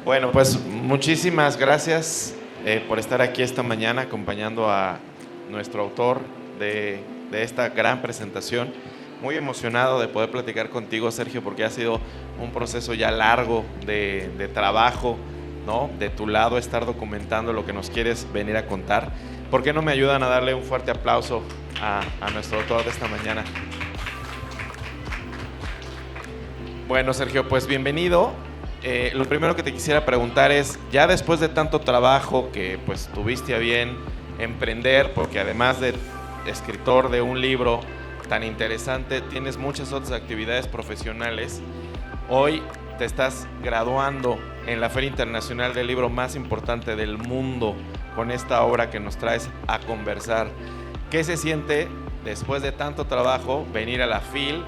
Bueno, pues muchísimas gracias por estar aquí esta mañana acompañando a nuestro autor de esta gran presentación. Muy emocionado de poder platicar contigo, Sergio, porque ha sido un proceso ya largo de trabajo, ¿no? De tu lado, estar documentando lo que nos quieres venir a contar. ¿Por qué no me ayudan a darle un fuerte aplauso a nuestro autor de esta mañana? Bueno, Sergio, pues bienvenido. Lo primero que te quisiera preguntar es, ya después de tanto trabajo que pues tuviste a bien emprender, porque además de escritor de un libro tan interesante, tienes muchas otras actividades profesionales. Hoy te estás graduando en la Feria Internacional del Libro más importante del mundo con esta obra que nos traes a conversar. ¿Qué se siente después de tanto trabajo venir a la FIL,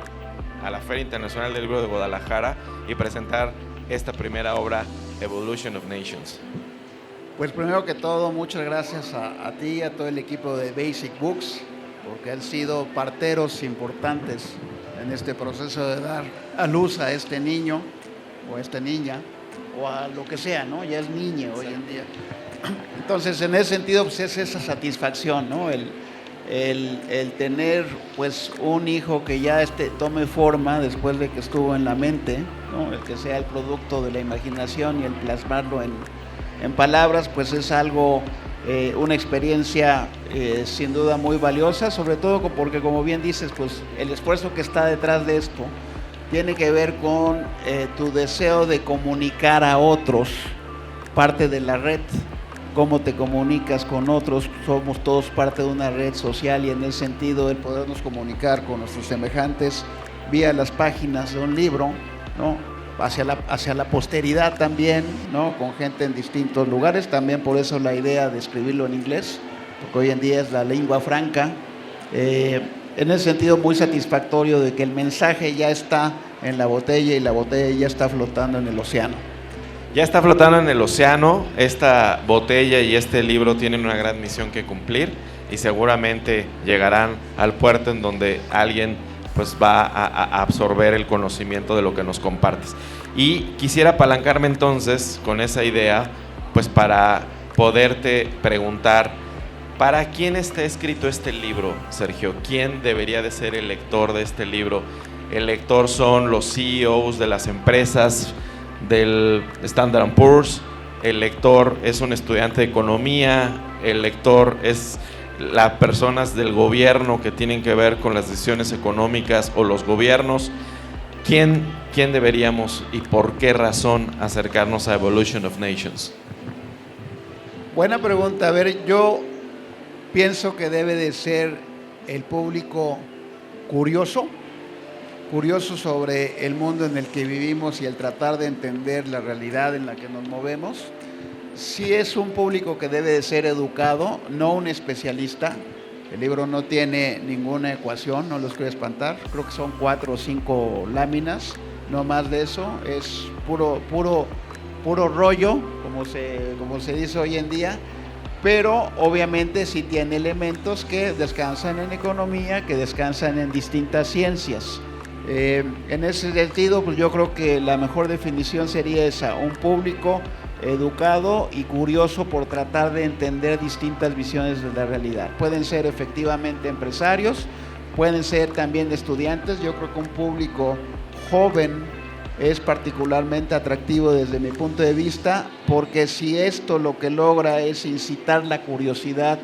a la Feria Internacional del Libro de Guadalajara, y presentar esta primera obra, Evolution of Nations? Pues primero que todo, muchas gracias a ti y a todo el equipo de Basic Books, porque han sido parteros importantes en este proceso de dar a luz a este niño o a esta niña o a lo que sea, ¿no? Ya es niña hoy en día. Entonces, en ese sentido, pues es esa satisfacción, ¿no? El tener pues un hijo que ya tome forma después de que estuvo en la mente, ¿no? El que sea el producto de la imaginación y el plasmarlo en palabras, pues es algo, una experiencia sin duda muy valiosa, sobre todo porque, como bien dices, pues el esfuerzo que está detrás de esto tiene que ver con tu deseo de comunicar a otros, parte de la red. Cómo te comunicas con otros, somos todos parte de una red social, y en ese sentido el podernos comunicar con nuestros semejantes vía las páginas de un libro, ¿no? hacia la posteridad también, ¿no? Con gente en distintos lugares, también por eso la idea de escribirlo en inglés, porque hoy en día es la lengua franca. En ese sentido, muy satisfactorio de que el mensaje ya está en la botella y la botella ya está flotando en el océano. Ya está flotando en el océano. Esta botella y este libro tienen una gran misión que cumplir, y seguramente llegarán al puerto en donde alguien pues va a absorber el conocimiento de lo que nos compartes. Y quisiera apalancarme entonces con esa idea, pues para poderte preguntar, ¿para quién está escrito este libro, Sergio? ¿Quién debería de ser el lector de este libro? El lector son los CEOs de las empresas, del Standard & Poor's, el lector es un estudiante de economía, el lector es las personas del gobierno que tienen que ver con las decisiones económicas o los gobiernos. ¿Quién deberíamos y por qué razón acercarnos a Evolution of Nations? Buena pregunta. A ver, yo pienso que debe de ser el público curioso sobre el mundo en el que vivimos y el tratar de entender la realidad en la que nos movemos. Sí es un público que debe de ser educado, no un especialista. El libro no tiene ninguna ecuación, no los quiero espantar. Creo que son 4 o 5 láminas, no más de eso. Es puro rollo, como se dice hoy en día. Pero obviamente sí tiene elementos que descansan en economía, que descansan en distintas ciencias. En ese sentido, pues yo creo que la mejor definición sería esa: un público educado y curioso por tratar de entender distintas visiones de la realidad. Pueden ser efectivamente empresarios, pueden ser también estudiantes. Yo creo que un público joven es particularmente atractivo desde mi punto de vista, porque si esto lo que logra es incitar la curiosidad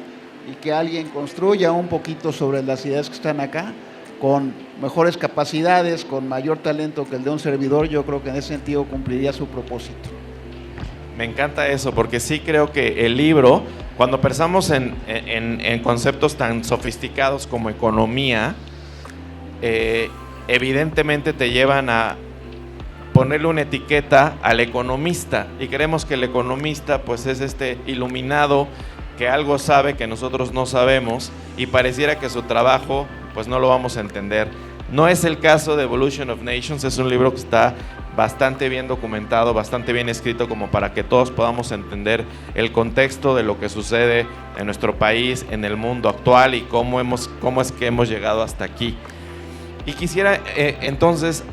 y que alguien construya un poquito sobre las ideas que están acá, con mejores capacidades, con mayor talento que el de un servidor, yo creo que en ese sentido cumpliría su propósito. Me encanta eso, porque sí creo que el libro, cuando pensamos en conceptos tan sofisticados como economía, evidentemente te llevan a ponerle una etiqueta al economista, y creemos que el economista pues es este iluminado que algo sabe que nosotros no sabemos, y pareciera que su trabajo pues no lo vamos a entender. No es el caso de Evolution of Nations. Es un libro que está bastante bien documentado, bastante bien escrito, como para que todos podamos entender el contexto de lo que sucede en nuestro país, en el mundo actual, y cómo es que hemos llegado hasta aquí. Y quisiera entonces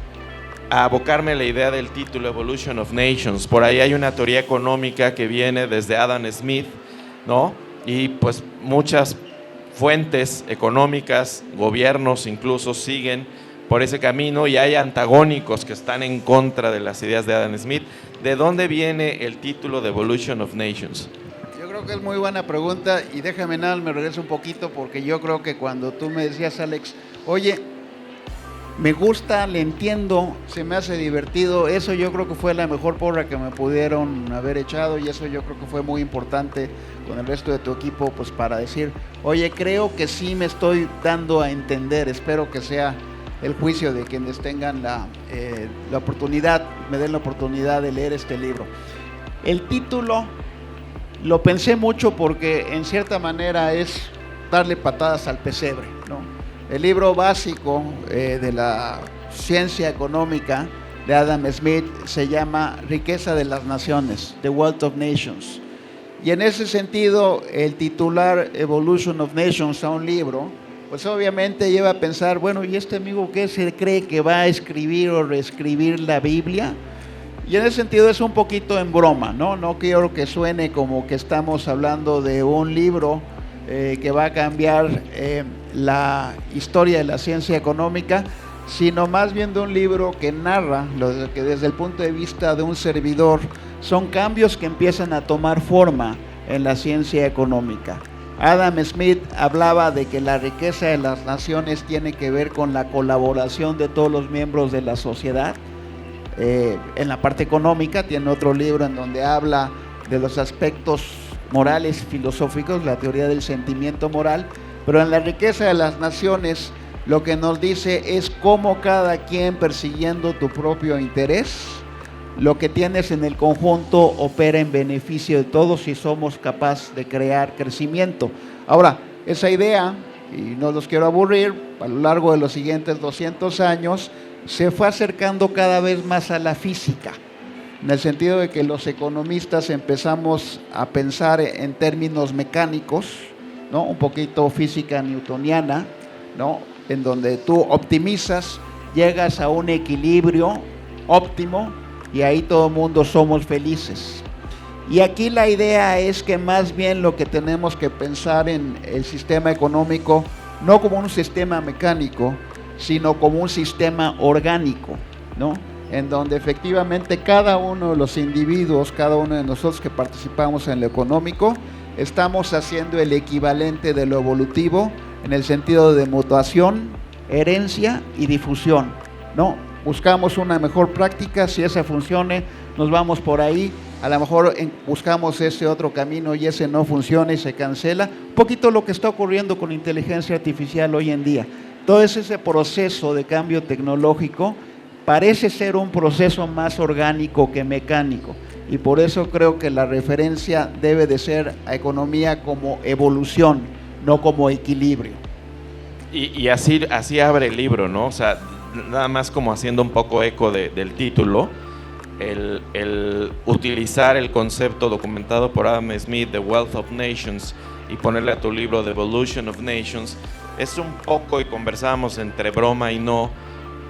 a abocarme a la idea del título Evolution of Nations. Por ahí hay una teoría económica que viene desde Adam Smith, ¿no? Y pues muchas fuentes económicas, gobiernos incluso siguen por ese camino, y hay antagónicos que están en contra de las ideas de Adam Smith. ¿De dónde viene el título de Evolution of Nations? Yo creo que es muy buena pregunta, y déjame nada, me regreso un poquito, porque yo creo que cuando tú me decías, Alex, oye, me gusta, le entiendo, se me hace divertido, eso yo creo que fue la mejor porra que me pudieron haber echado, y eso yo creo que fue muy importante con el resto de tu equipo, pues para decir, oye, creo que sí me estoy dando a entender, espero que sea el juicio de quienes tengan la oportunidad, me den la oportunidad de leer este libro. El título lo pensé mucho porque en cierta manera es darle patadas al pesebre, ¿no? El libro básico de la ciencia económica de Adam Smith se llama Riqueza de las Naciones, The Wealth of Nations. Y en ese sentido, el titular Evolution of Nations a un libro, pues obviamente lleva a pensar, bueno, ¿y este amigo qué se cree que va a escribir o reescribir la Biblia? Y en ese sentido es un poquito en broma, ¿no? No quiero que suene como que estamos hablando de un libro que va a cambiar la historia de la ciencia económica, sino más bien de un libro que narra, que desde el punto de vista de un servidor, son cambios que empiezan a tomar forma en la ciencia económica. Adam Smith hablaba de que la riqueza de las naciones tiene que ver con la colaboración de todos los miembros de la sociedad. En la parte económica tiene otro libro en donde habla de los aspectos morales filosóficos, la teoría del sentimiento moral, pero en la riqueza de las naciones lo que nos dice es cómo cada quien, persiguiendo tu propio interés, lo que tienes en el conjunto opera en beneficio de todos si somos capaces de crear crecimiento. Ahora, esa idea, y no los quiero aburrir, a lo largo de los siguientes 200 años se fue acercando cada vez más a la física, en el sentido de que los economistas empezamos a pensar en términos mecánicos, ¿no? Un poquito física newtoniana, ¿no? En donde tú optimizas, llegas a un equilibrio óptimo y ahí todo el mundo somos felices. Y aquí la idea es que más bien lo que tenemos que pensar en el sistema económico, no como un sistema mecánico, sino como un sistema orgánico, ¿no? En donde efectivamente cada uno de los individuos, cada uno de nosotros que participamos en lo económico, estamos haciendo el equivalente de lo evolutivo en el sentido de mutación, herencia y difusión, ¿no? Buscamos una mejor práctica, si esa funcione, nos vamos por ahí, a lo mejor buscamos ese otro camino y ese no funciona y se cancela. Un poquito lo que está ocurriendo con inteligencia artificial hoy en día. Todo ese proceso de cambio tecnológico parece ser un proceso más orgánico que mecánico, y por eso creo que la referencia debe de ser a economía como evolución, no como equilibrio. Y así abre el libro, ¿no? O sea, nada más como haciendo un poco eco del título, el utilizar el concepto documentado por Adam Smith, The Wealth of Nations, y ponerle a tu libro The Evolution of Nations, es un poco, y conversábamos entre broma y no,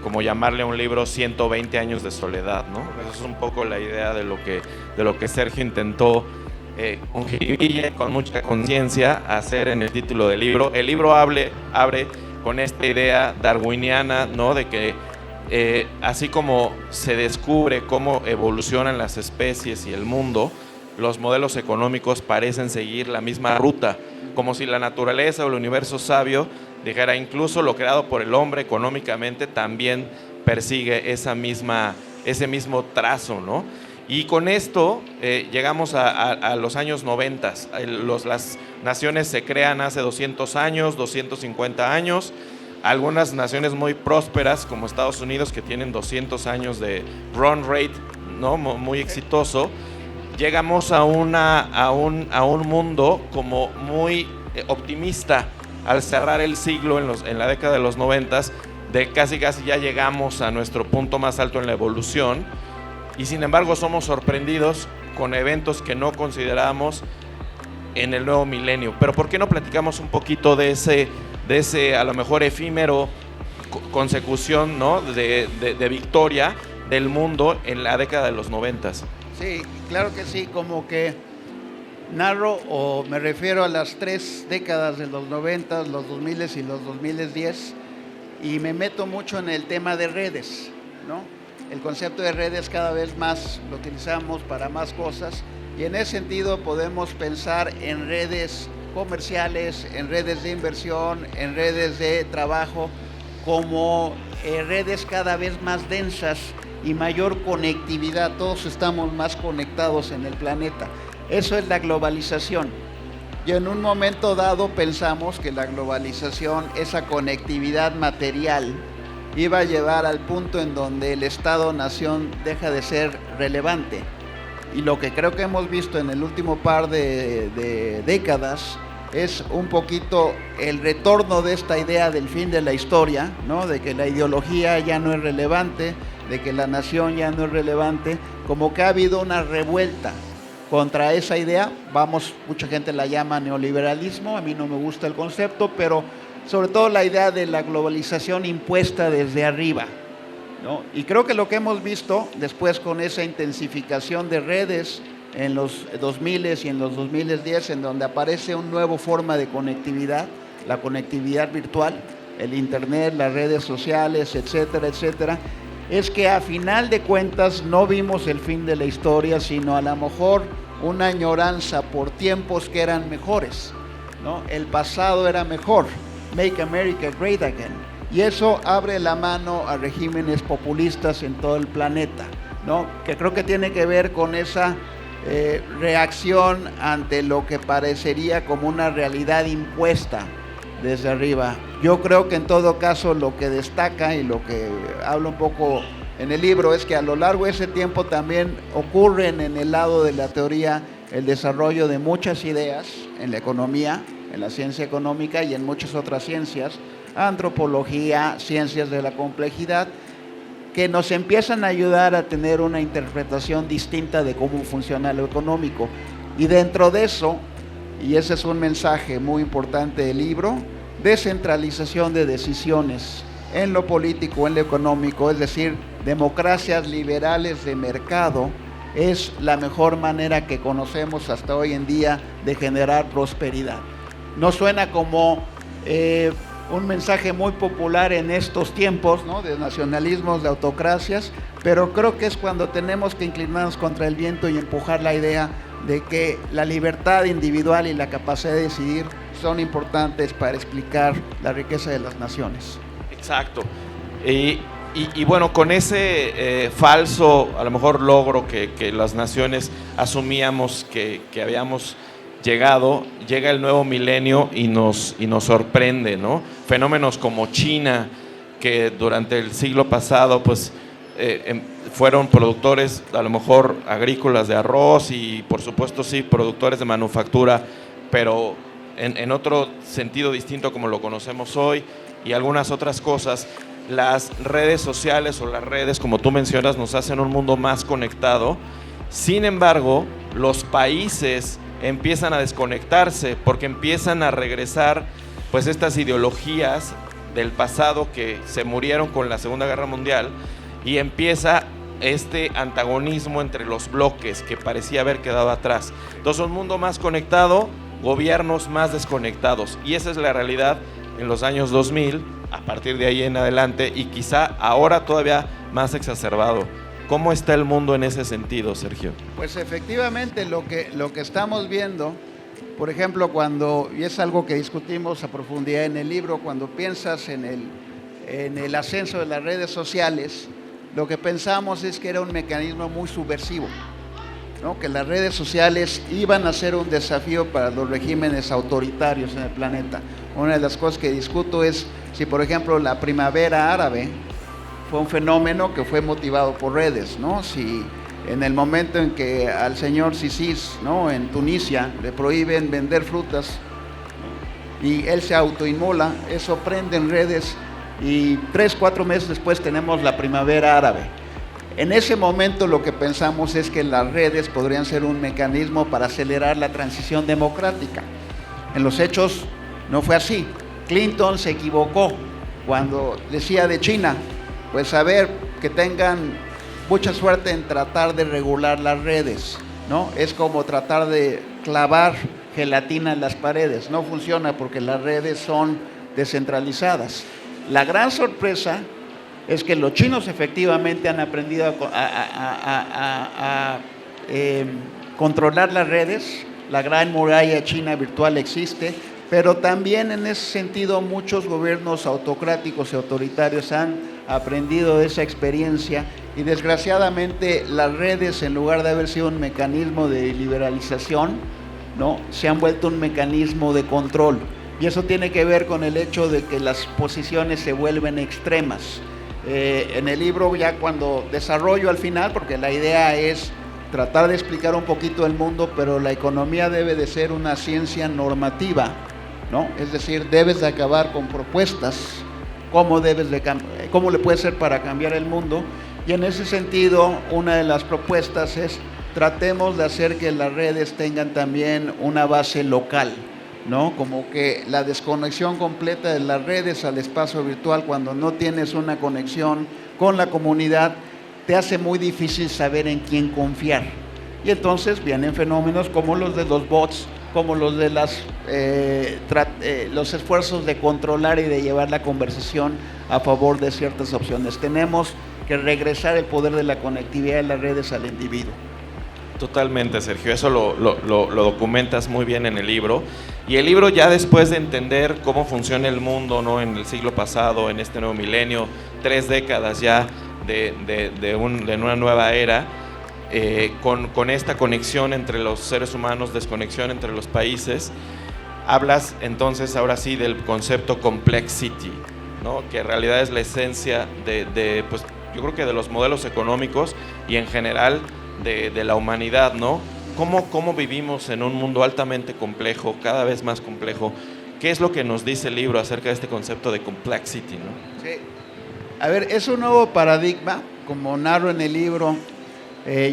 como llamarle a un libro 120 años de soledad, ¿no? Eso es un poco la idea de lo que Sergio intentó con mucha conciencia hacer en el título del libro. El libro abre con esta idea darwiniana, ¿no? De que así como se descubre cómo evolucionan las especies y el mundo, los modelos económicos parecen seguir la misma ruta, como si la naturaleza o el universo sabio dijera, incluso lo creado por el hombre económicamente también persigue ese mismo trazo, ¿no? Y con esto llegamos a los años 90. Las naciones se crean hace 200 años, 250 años. Algunas naciones muy prósperas, como Estados Unidos, que tienen 200 años de run rate, ¿no? Muy exitoso. Llegamos a un mundo como muy optimista al cerrar el siglo en la década de los 90, de casi ya llegamos a nuestro punto más alto en la evolución, y sin embargo somos sorprendidos con eventos que no consideramos en el nuevo milenio. Pero ¿por qué no platicamos un poquito de ese a lo mejor efímero consecución, ¿no?, de victoria del mundo en la década de los 90. Sí, claro que sí, como que narro o me refiero a las 3 décadas de los 90, los 2000 y los 2010, y me meto mucho en el tema de redes, ¿no? El concepto de redes cada vez más lo utilizamos para más cosas, y en ese sentido podemos pensar en redes comerciales, en redes de inversión, en redes de trabajo, como redes cada vez más densas y mayor conectividad. Todos estamos más conectados en el planeta. Eso es la globalización. Y en un momento dado pensamos que la globalización, esa conectividad material, iba a llevar al punto en donde el Estado-nación deja de ser relevante. Y lo que creo que hemos visto en el último par de décadas es un poquito el retorno de esta idea del fin de la historia, ¿no? De que la ideología ya no es relevante, de que la nación ya no es relevante, como que ha habido una revuelta contra esa idea. Mucha gente la llama neoliberalismo, a mí no me gusta el concepto, pero sobre todo la idea de la globalización impuesta desde arriba, ¿no? Y creo que lo que hemos visto después con esa intensificación de redes en los 2000 y en los 2010, en donde aparece una nueva forma de conectividad, la conectividad virtual, el internet, las redes sociales, etcétera, etcétera, es que a final de cuentas no vimos el fin de la historia, sino a lo mejor una añoranza por tiempos que eran mejores, ¿no? El pasado era mejor, Make America Great Again, y eso abre la mano a regímenes populistas en todo el planeta, ¿no? Que creo que tiene que ver con esa reacción ante lo que parecería como una realidad impuesta desde arriba. Yo creo que en todo caso lo que destaca y lo que hablo un poco en el libro es que a lo largo de ese tiempo también ocurren en el lado de la teoría el desarrollo de muchas ideas en la economía, en la ciencia económica y en muchas otras ciencias, antropología, ciencias de la complejidad, que nos empiezan a ayudar a tener una interpretación distinta de cómo funciona lo económico. Y dentro de eso, y ese es un mensaje muy importante del libro, descentralización de decisiones en lo político, en lo económico, es decir, democracias liberales de mercado es la mejor manera que conocemos hasta hoy en día de generar prosperidad. No suena como un mensaje muy popular en estos tiempos, ¿no?, de nacionalismos, de autocracias, pero creo que es cuando tenemos que inclinarnos contra el viento y empujar la idea de que la libertad individual y la capacidad de decidir son importantes para explicar la riqueza de las naciones. Exacto. Y bueno, con ese falso, a lo mejor, logro que las naciones asumíamos que habíamos llegado, llega el nuevo milenio y nos sorprende, ¿no? Fenómenos como China, que durante el siglo pasado pues fueron productores a lo mejor agrícolas de arroz y por supuesto sí, productores de manufactura, pero en otro sentido distinto como lo conocemos hoy, y algunas otras cosas. Las redes sociales o las redes, como tú mencionas, nos hacen un mundo más conectado. Sin embargo, los países empiezan a desconectarse porque empiezan a regresar pues estas ideologías del pasado que se murieron con la Segunda Guerra Mundial, y empieza este antagonismo entre los bloques que parecía haber quedado atrás. Entonces, un mundo más conectado, gobiernos más desconectados, y esa es la realidad en los años 2000, a partir de ahí en adelante, y quizá ahora todavía más exacerbado. ¿Cómo está el mundo en ese sentido, Sergio? Pues efectivamente lo que estamos viendo, por ejemplo, y es algo que discutimos a profundidad en el libro, cuando piensas en el ascenso de las redes sociales, lo que pensamos es que era un mecanismo muy subversivo, ¿no? Que las redes sociales iban a ser un desafío para los regímenes autoritarios en el planeta. Una de las cosas que discuto es si, por ejemplo, la primavera árabe fue un fenómeno que fue motivado por redes, ¿no? Si en el momento en que al señor Sisi, ¿no?, en Tunisia le prohíben vender frutas, ¿no?, y él se autoinmola, eso prende en redes y 3-4 meses después tenemos la primavera árabe. En ese momento lo que pensamos es que las redes podrían ser un mecanismo para acelerar la transición democrática. En los hechos no fue así. Clinton se equivocó cuando decía de China, pues a ver, que tengan mucha suerte en tratar de regular las redes, ¿no? Es como tratar de clavar gelatina en las paredes, no funciona porque las redes son descentralizadas. La gran sorpresa es que los chinos efectivamente han aprendido a controlar las redes. La gran muralla china virtual existe, pero también en ese sentido muchos gobiernos autocráticos y autoritarios han aprendido de esa experiencia y desgraciadamente las redes, en lugar de haber sido un mecanismo de liberalización, ¿no?, se han vuelto un mecanismo de control, y eso tiene que ver con el hecho de que las posiciones se vuelven extremas. En el libro, ya cuando desarrollo al final, porque la idea es tratar de explicar un poquito el mundo, pero la economía debe de ser una ciencia normativa, ¿no? Es decir, debes de acabar con propuestas, cómo le puede ser para cambiar el mundo, y en ese sentido una de las propuestas es tratemos de hacer que las redes tengan también una base local, ¿no? Como que la desconexión completa de las redes al espacio virtual, cuando no tienes una conexión con la comunidad, te hace muy difícil saber en quién confiar. Y entonces vienen fenómenos como los de los bots, como los de los esfuerzos de controlar y de llevar la conversación a favor de ciertas opciones. Tenemos que regresar el poder de la conectividad de las redes al individuo. Totalmente, Sergio, eso lo documentas muy bien en el libro, y el libro, ya después de entender cómo funciona el mundo, ¿no?, en el siglo pasado, en este nuevo milenio, 3 décadas ya de una nueva era, con esta conexión entre los seres humanos, desconexión entre los países, hablas entonces ahora sí del concepto complexity, ¿no?, que en realidad es la esencia pues yo creo que de los modelos económicos y en general de la humanidad, ¿no? ¿Cómo vivimos en un mundo altamente complejo, cada vez más complejo? ¿Qué es lo que nos dice el libro acerca de este concepto de complexity, ¿no? Sí. A ver, es un nuevo paradigma, como narro en el libro.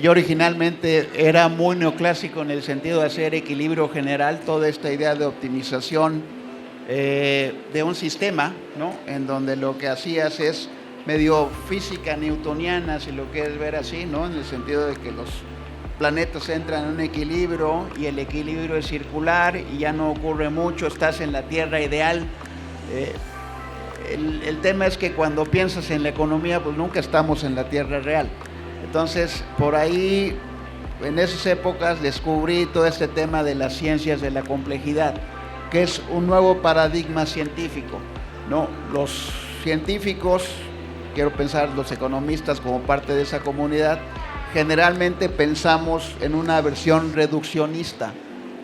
Yo originalmente era muy neoclásico en el sentido de hacer equilibrio general, toda esta idea de optimización de un sistema, ¿no?, en donde lo que hacías es medio física newtoniana, si lo quieres ver así, ¿no?, en el sentido de que los planetas entran en un equilibrio y el equilibrio es circular y ya no ocurre mucho, estás en la Tierra ideal. El tema es que cuando piensas en la economía, pues nunca estamos en la Tierra real. Entonces, por ahí, en esas épocas, descubrí todo este tema de las ciencias de la complejidad, que es un nuevo paradigma científico, ¿no? Los científicos, quiero pensar los economistas como parte de esa comunidad, generalmente pensamos en una versión reduccionista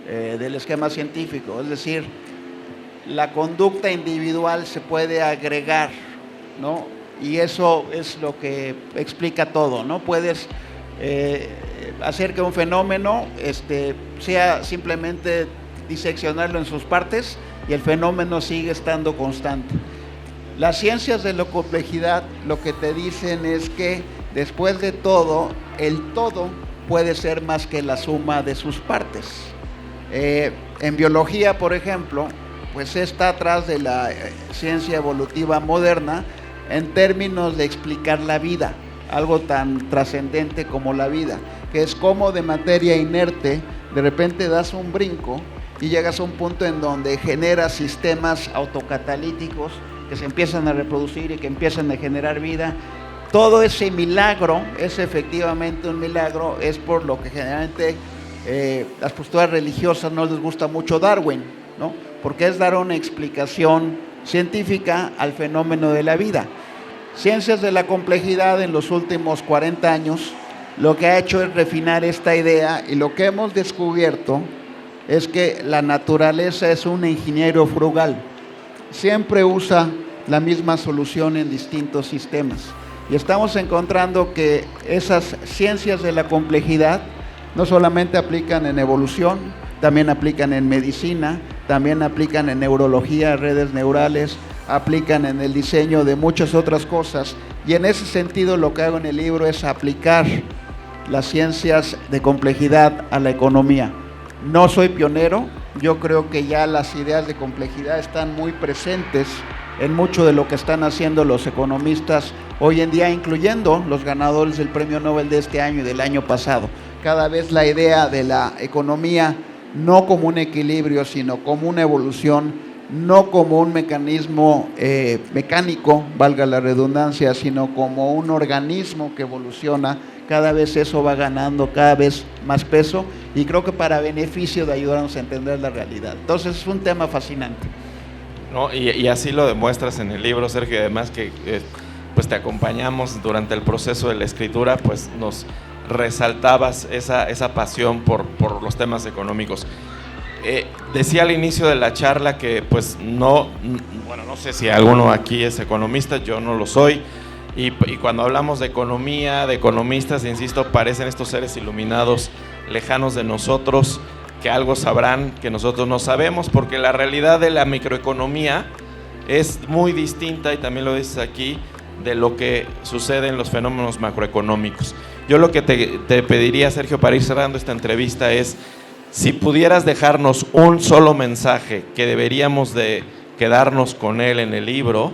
del esquema científico, es decir, la conducta individual se puede agregar, ¿no?, y eso es lo que explica todo, ¿no? Puedes hacer que un fenómeno sea simplemente diseccionarlo en sus partes y el fenómeno sigue estando constante. Las ciencias de la complejidad lo que te dicen es que después de todo, el todo puede ser más que la suma de sus partes. En biología, por ejemplo, pues está atrás de la ciencia evolutiva moderna en términos de explicar la vida, algo tan trascendente como la vida, que es como de materia inerte, de repente das un brinco y llegas a un punto en donde generas sistemas autocatalíticos que se empiezan a reproducir y que empiezan a generar vida. Todo ese milagro es efectivamente un milagro, es por lo que generalmente las posturas religiosas no les gusta mucho Darwin, ¿no?, porque es dar una explicación científica al fenómeno de la vida. Ciencias de la complejidad en los últimos 40 años lo que ha hecho es refinar esta idea, y lo que hemos descubierto es que la naturaleza es un ingeniero frugal, siempre usa la misma solución en distintos sistemas, y estamos encontrando que esas ciencias de la complejidad no solamente aplican en evolución, también aplican en medicina, también aplican en neurología, redes neurales, aplican en el diseño de muchas otras cosas, y en ese sentido lo que hago en el libro es aplicar las ciencias de complejidad a la economía. No soy pionero, yo creo que ya las ideas de complejidad están muy presentes en mucho de lo que están haciendo los economistas hoy en día, incluyendo los ganadores del Premio Nobel de este año y del año pasado. Cada vez la idea de la economía no como un equilibrio, sino como una evolución, no como un mecanismo mecánico, valga la redundancia, sino como un organismo que evoluciona. Cada vez eso va ganando cada vez más peso y creo que para beneficio de ayudarnos a entender la realidad. Entonces es un tema fascinante. No, y así lo demuestras en el libro, Sergio, además que pues te acompañamos durante el proceso de la escritura, pues nos resaltabas esa pasión por los temas económicos. Decía al inicio de la charla que pues no sé si alguno aquí es economista, yo no lo soy, y cuando hablamos de economía, de economistas, insisto, parecen estos seres iluminados lejanos de nosotros, que algo sabrán que nosotros no sabemos, porque la realidad de la microeconomía es muy distinta, y también lo dices aquí, de lo que sucede en los fenómenos macroeconómicos. Yo lo que te pediría, Sergio, para ir cerrando esta entrevista es, si pudieras dejarnos un solo mensaje que deberíamos de quedarnos con él en el libro,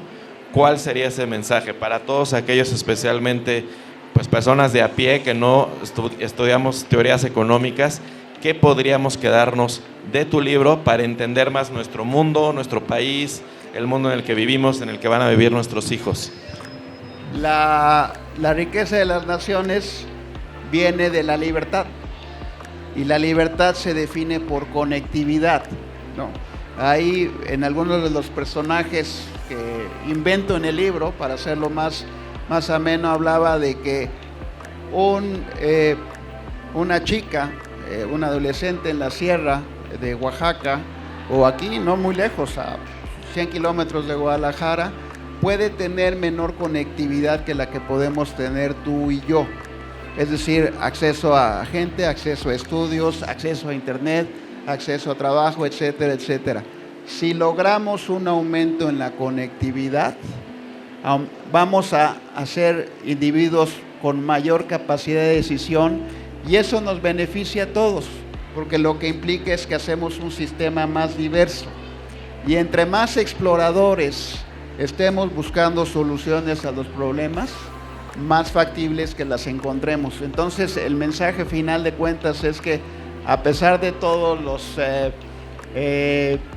¿cuál sería ese mensaje para todos aquellos, especialmente pues personas de a pie que no estudiamos teorías económicas? ¿Qué podríamos quedarnos de tu libro para entender más nuestro mundo, nuestro país, el mundo en el que vivimos, en el que van a vivir nuestros hijos? La riqueza de las naciones viene de la libertad, y la libertad se define por conectividad, ¿no? Ahí en algunos de los personajes que invento en el libro, para hacerlo más ameno, hablaba de que una chica, una adolescente en la sierra de Oaxaca, o aquí no muy lejos, a 100 kilómetros de Guadalajara, puede tener menor conectividad que la que podemos tener tú y yo. Es decir, acceso a gente, acceso a estudios, acceso a internet, acceso a trabajo, etcétera, etcétera. Si logramos un aumento en la conectividad, vamos a ser individuos con mayor capacidad de decisión, y eso nos beneficia a todos, porque lo que implica es que hacemos un sistema más diverso. Y entre más exploradores estemos buscando soluciones a los problemas, más factibles que las encontremos. Entonces el mensaje final de cuentas es que a pesar de todos los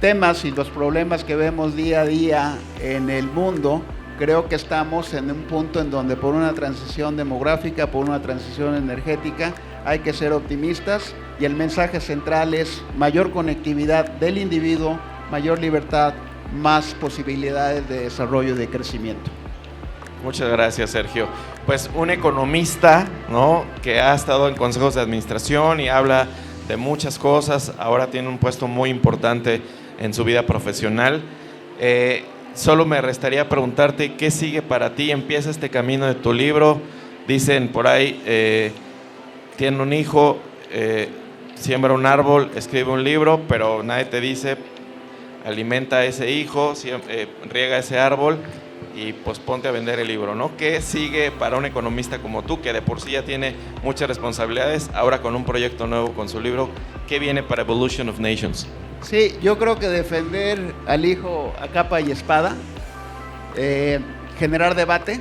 temas y los problemas que vemos día a día en el mundo, creo que estamos en un punto en donde por una transición demográfica, por una transición energética, hay que ser optimistas, y el mensaje central es mayor conectividad del individuo, mayor libertad, más posibilidades de desarrollo y de crecimiento. Muchas gracias, Sergio. Pues un economista, ¿no?, que ha estado en consejos de administración y habla de muchas cosas, ahora tiene un puesto muy importante en su vida profesional. Solo me restaría preguntarte, ¿qué sigue para ti? Empieza este camino de tu libro, dicen por ahí, tiene un hijo, siembra un árbol, escribe un libro, pero nadie te dice, alimenta a ese hijo, riega ese árbol, y pues ponte a vender el libro, ¿no? ¿Qué sigue para un economista como tú, que de por sí ya tiene muchas responsabilidades, ahora con un proyecto nuevo con su libro? ¿Qué viene para Evolution of Nations? Sí, yo creo que defender al hijo a capa y espada, generar debate,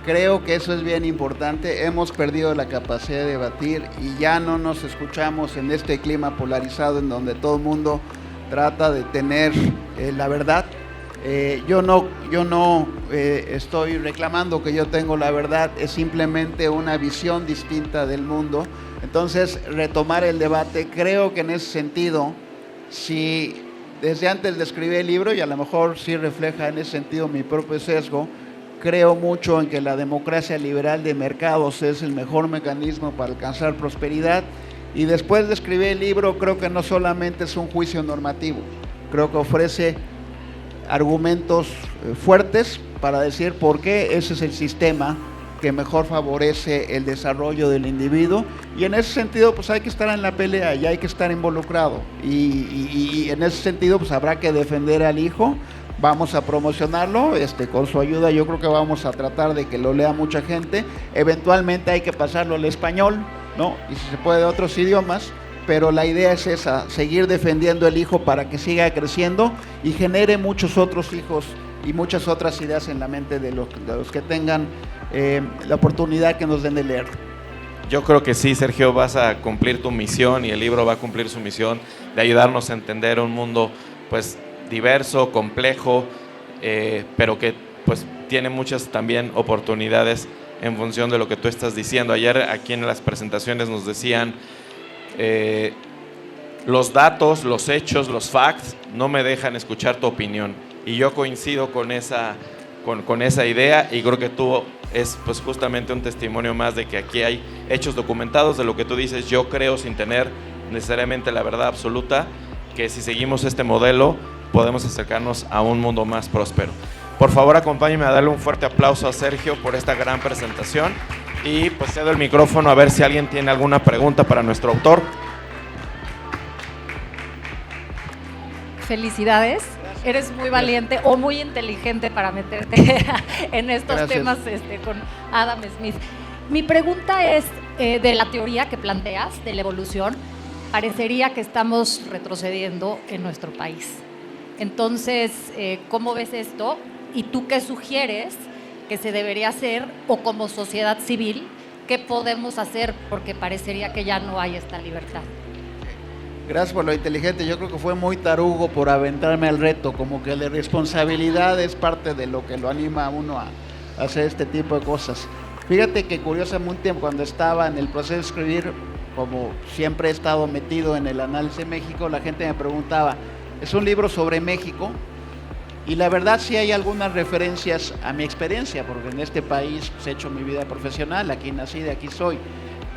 creo que eso es bien importante. Hemos perdido la capacidad de debatir y ya no nos escuchamos en este clima polarizado en donde todo el mundo trata de tener la verdad. Yo no estoy reclamando que yo tengo la verdad, es simplemente una visión distinta del mundo. Entonces, retomar el debate, creo que en ese sentido, si desde antes de escribir el libro, y a lo mejor sí refleja en ese sentido mi propio sesgo, creo mucho en que la democracia liberal de mercados es el mejor mecanismo para alcanzar prosperidad. Y después de escribir el libro, creo que no solamente es un juicio normativo, creo que ofrece argumentos fuertes para decir por qué ese es el sistema que mejor favorece el desarrollo del individuo, y en ese sentido pues hay que estar en la pelea y hay que estar involucrado, y en ese sentido pues habrá que defender al hijo. Vamos a promocionarlo, con su ayuda yo creo que vamos a tratar de que lo lea mucha gente. Eventualmente hay que pasarlo al español, ¿no? Y si se puede otros idiomas, pero la idea es esa, seguir defendiendo el hijo para que siga creciendo y genere muchos otros hijos y muchas otras ideas en la mente de los que tengan la oportunidad que nos den de leer. Yo creo que sí, Sergio, vas a cumplir tu misión y el libro va a cumplir su misión de ayudarnos a entender un mundo pues diverso, complejo, pero que pues tiene muchas también oportunidades en función de lo que tú estás diciendo. Ayer aquí en las presentaciones nos decían los datos, los hechos, los facts no me dejan escuchar tu opinión, y yo coincido con esa idea, y creo que tú es pues justamente un testimonio más de que aquí hay hechos documentados de lo que tú dices. Yo creo, sin tener necesariamente la verdad absoluta, que si seguimos este modelo podemos acercarnos a un mundo más próspero. Por favor, acompáñenme a darle un fuerte aplauso a Sergio por esta gran presentación, y pues cedo el micrófono a ver si alguien tiene alguna pregunta para nuestro autor. Felicidades. Eres muy valiente o muy inteligente para meterte en estos Gracias. temas con Adam Smith. Mi pregunta es, de la teoría que planteas de la evolución, parecería que estamos retrocediendo en nuestro país. Entonces, ¿cómo ves esto? ¿Y tú qué sugieres que se debería hacer, o como sociedad civil, qué podemos hacer? Porque parecería que ya no hay esta libertad. Gracias por lo inteligente. Yo creo que fue muy tarugo por aventarme al reto, como que la responsabilidad es parte de lo que lo anima a uno a hacer este tipo de cosas. Fíjate que curiosamente, cuando estaba en el proceso de escribir, como siempre he estado metido en el análisis de México, la gente me preguntaba, ¿es un libro sobre México? Y la verdad sí hay algunas referencias a mi experiencia, porque en este país pues, he hecho mi vida profesional, aquí nací, de aquí soy.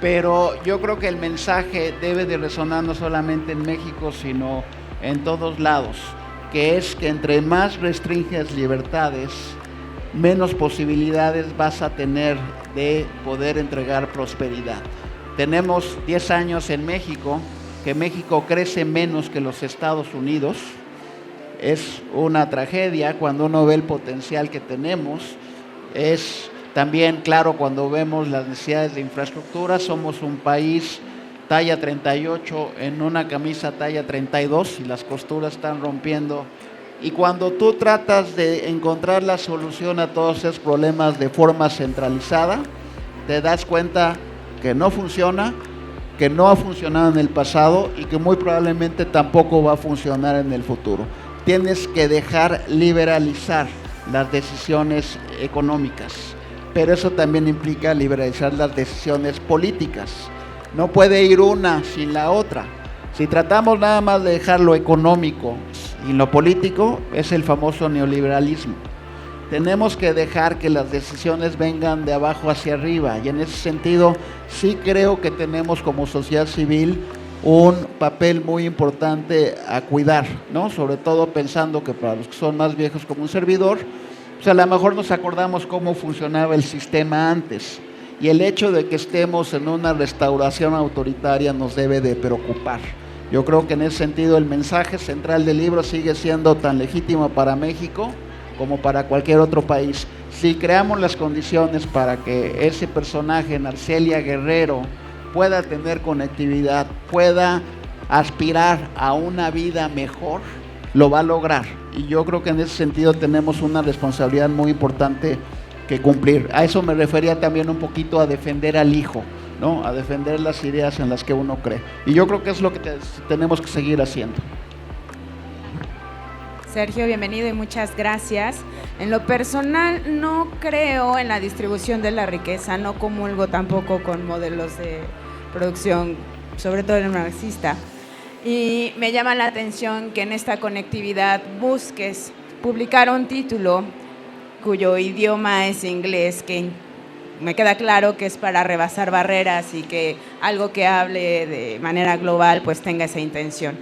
Pero yo creo que el mensaje debe de resonar no solamente en México, sino en todos lados, que es que entre más restringes libertades, menos posibilidades vas a tener de poder entregar prosperidad. Tenemos 10 años en México, que México crece menos que los Estados Unidos. Es una tragedia cuando uno ve el potencial que tenemos. Es también claro cuando vemos las necesidades de infraestructura. Somos un país talla 38 en una camisa talla 32 y las costuras están rompiendo. Y cuando tú tratas de encontrar la solución a todos esos problemas de forma centralizada, te das cuenta que no funciona, que no ha funcionado en el pasado y que muy probablemente tampoco va a funcionar en el futuro. Tienes que dejar liberalizar las decisiones económicas, pero eso también implica liberalizar las decisiones políticas. No puede ir una sin la otra. Si tratamos nada más de dejar lo económico y lo político, es el famoso neoliberalismo. Tenemos que dejar que las decisiones vengan de abajo hacia arriba, y en ese sentido sí creo que tenemos como sociedad civil un papel muy importante a cuidar, ¿no? Sobre todo pensando que para los que son más viejos como un servidor, pues a lo mejor nos acordamos cómo funcionaba el sistema antes, y el hecho de que estemos en una restauración autoritaria nos debe de preocupar. Yo creo que en ese sentido el mensaje central del libro sigue siendo tan legítimo para México como para cualquier otro país. Si creamos las condiciones para que ese personaje, Narcelia Guerrero, pueda tener conectividad, pueda aspirar a una vida mejor, lo va a lograr. Y yo creo que en ese sentido tenemos una responsabilidad muy importante que cumplir. A eso me refería también un poquito a defender al hijo, ¿no? A defender las ideas en las que uno cree. Y yo creo que es lo que tenemos que seguir haciendo. Sergio, bienvenido y muchas gracias. En lo personal no creo en la distribución de la riqueza, no comulgo tampoco con modelos de producción, sobre todo el marxista. Y me llama la atención que en esta conectividad busques publicar un título cuyo idioma es inglés, que me queda claro que es para rebasar barreras y que algo que hable de manera global pues tenga esa intención.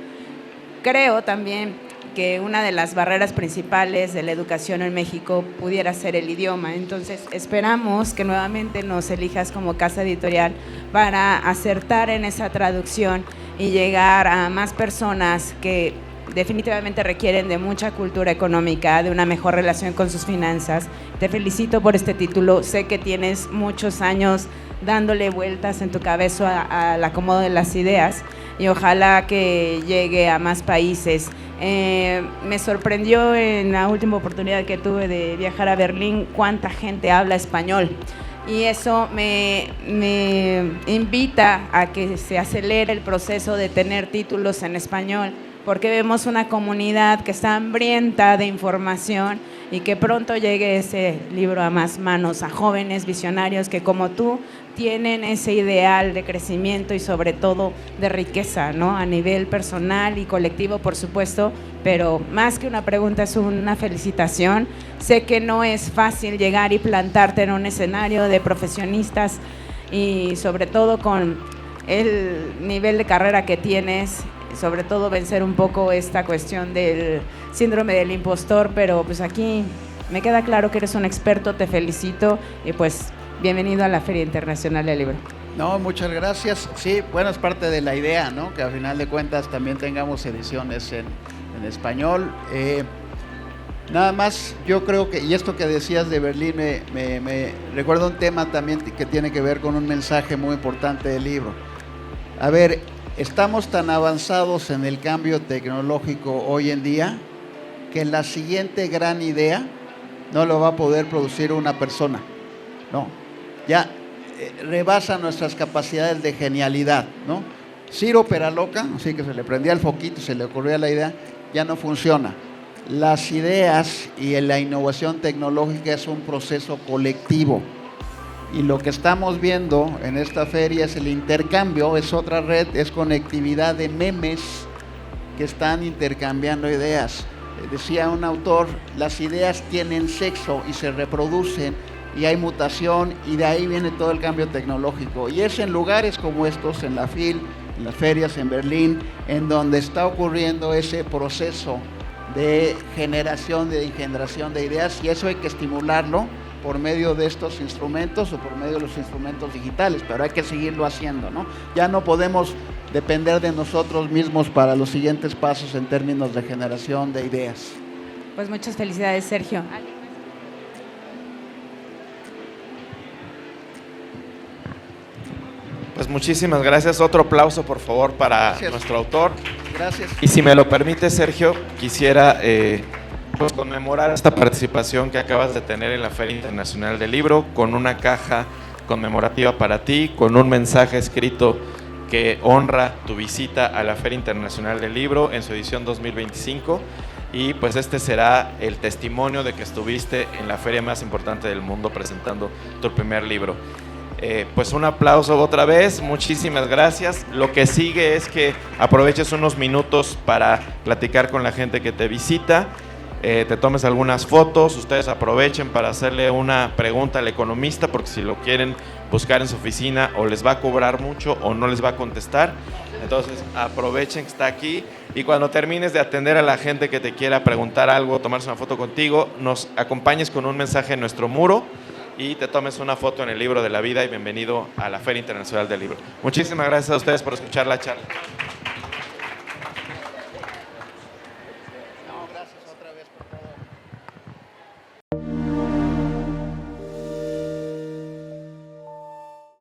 Creo también que una de las barreras principales de la educación en México pudiera ser el idioma. Entonces esperamos que nuevamente nos elijas como casa editorial para acertar en esa traducción y llegar a más personas que definitivamente requieren de mucha cultura económica, de una mejor relación con sus finanzas. Te felicito por este título. Sé que tienes muchos años dándole vueltas en tu cabeza al acomodo de las ideas, y ojalá que llegue a más países Me sorprendió en la última oportunidad que tuve de viajar a Berlín cuánta gente habla español. Y eso me invita a que se acelere el proceso de tener títulos en español, porque vemos una comunidad que está hambrienta de información y que pronto llegue ese libro a más manos, a jóvenes visionarios que como tú tienen ese ideal de crecimiento y sobre todo de riqueza, ¿no? A nivel personal y colectivo, por supuesto, pero más que una pregunta es una felicitación. Sé que no es fácil llegar y plantarte en un escenario de profesionistas y sobre todo con el nivel de carrera que tienes, sobre todo vencer un poco esta cuestión del síndrome del impostor, pero pues aquí me queda claro que eres un experto, te felicito y pues bienvenido a la Feria Internacional del Libro. No, muchas gracias. Sí, bueno, es parte de la idea, ¿no? Que al final de cuentas también tengamos ediciones en español. Nada más, yo creo que, y esto que decías de Berlín, me recuerda un tema también que tiene que ver con un mensaje muy importante del libro. A ver, estamos tan avanzados en el cambio tecnológico hoy en día que la siguiente gran idea no lo va a poder producir una persona, no, ya rebasa nuestras capacidades de genialidad, ¿no? Ciro Peraloca, así que se le prendía el foquito, se le ocurría la idea, ya no funciona. Las ideas y la innovación tecnológica es un proceso colectivo. Y lo que estamos viendo en esta feria es el intercambio, es otra red, es conectividad de memes que están intercambiando ideas. Decía un autor, las ideas tienen sexo y se reproducen y hay mutación y de ahí viene todo el cambio tecnológico. Y es en lugares como estos, en la FIL, en las ferias en Berlín, en donde está ocurriendo ese proceso de generación, de engendración de ideas, y eso hay que estimularlo por medio de estos instrumentos o por medio de los instrumentos digitales, pero hay que seguirlo haciendo, ¿no? Ya no podemos depender de nosotros mismos para los siguientes pasos en términos de generación de ideas. Pues muchas felicidades, Sergio. Pues muchísimas gracias. Otro aplauso, por favor, para nuestro autor. Gracias. Y si me lo permite, Sergio, quisiera pues conmemorar esta participación que acabas de tener en la Feria Internacional del Libro con una caja conmemorativa para ti, con un mensaje escrito que honra tu visita a la Feria Internacional del Libro en su edición 2025. Y pues este será el testimonio de que estuviste en la feria más importante del mundo presentando tu primer libro. Pues un aplauso otra vez, muchísimas gracias. Lo que sigue es que aproveches unos minutos para platicar con la gente que te visita, te tomes algunas fotos, ustedes aprovechen para hacerle una pregunta al economista, porque si lo quieren buscar en su oficina o les va a cobrar mucho o no les va a contestar. Entonces aprovechen que está aquí y cuando termines de atender a la gente que te quiera preguntar algo, tomarse una foto contigo, nos acompañes con un mensaje en nuestro muro y te tomes una foto en el libro de la vida y bienvenido a la Feria Internacional del Libro. Muchísimas gracias a ustedes por escuchar la charla.